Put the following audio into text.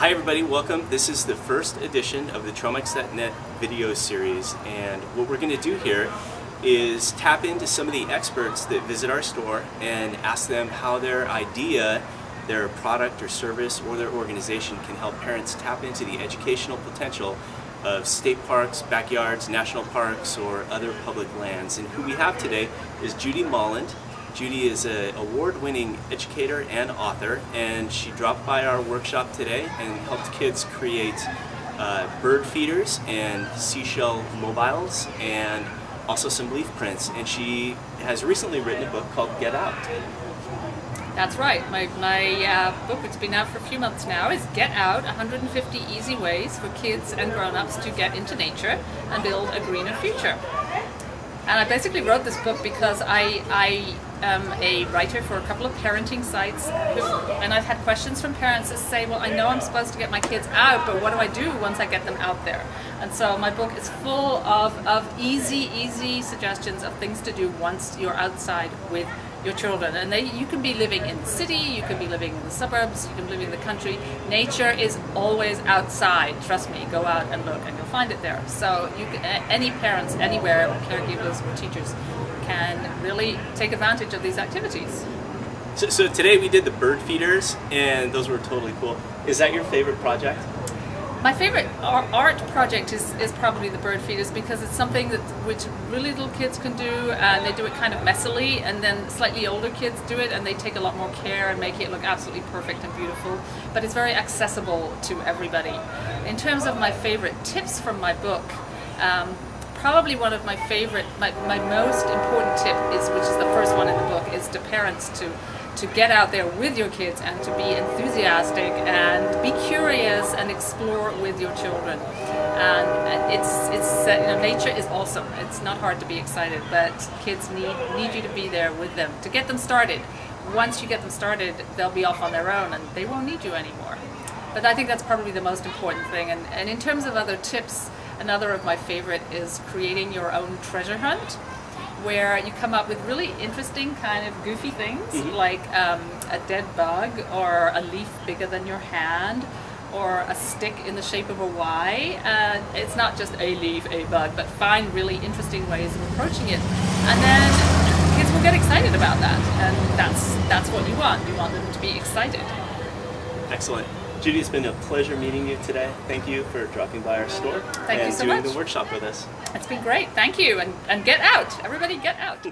Hi everybody, welcome. This is the first edition of the Traumx.net video series, and what we're going to do here is tap into some of the experts that visit our store and ask them how their idea, their product or service, or their organization can help parents tap into the educational potential of state parks, backyards, national parks, or other public lands. And who we have today is Judy Molland. Judy is an award-winning educator and author, and she dropped by our workshop today and helped kids create bird feeders and seashell mobiles and also some leaf prints. And she has recently written a book called Get Out. That's right. My book, it's been out for a few months now, is Get Out, 150 Easy Ways for Kids and Grown-Ups to Get into Nature and Build a Greener Future. And I basically wrote this book because I am a writer for a couple of parenting sites, and I've had questions from parents that say, well, I know I'm supposed to get my kids out, but what do I do once I get them out there? And so my book is full of easy suggestions of things to do once you're outside with your children. And you can be living in the city, you can be living in the suburbs, you can be living in the country. Nature is always outside. Trust me, go out and look and you'll find it there. So any parents anywhere, or caregivers or teachers, can really take advantage of these activities. So today we did the bird feeders, and those were totally cool. Is that your favorite project? My favorite art project is probably the bird feeders, because it's something which really little kids can do, and they do it kind of messily, and then slightly older kids do it and they take a lot more care and make it look absolutely perfect and beautiful, but it's very accessible to everybody. In terms of my favorite tips from my book, probably one of my favorite, my most important tip which is the first one in the book, is to parents to get out there with your kids and to be enthusiastic and be curious and explore with your children. And nature is awesome. It's not hard to be excited, but kids need you to be there with them to get them started. Once you get them started, they'll be off on their own and they won't need you anymore. But I think that's probably the most important thing. And in terms of other tips, another of my favorite is creating your own treasure hunt, where you come up with really interesting kind of goofy things, like a dead bug, or a leaf bigger than your hand, or a stick in the shape of a Y. It's not just a leaf, a bug, but find really interesting ways of approaching it. And then kids will get excited about that, and that's what you want. You want them to be excited. Excellent. Judy, it's been a pleasure meeting you today. Thank you for dropping by our store and doing the workshop with us. It's been great. Thank you. And get out. Everybody get out.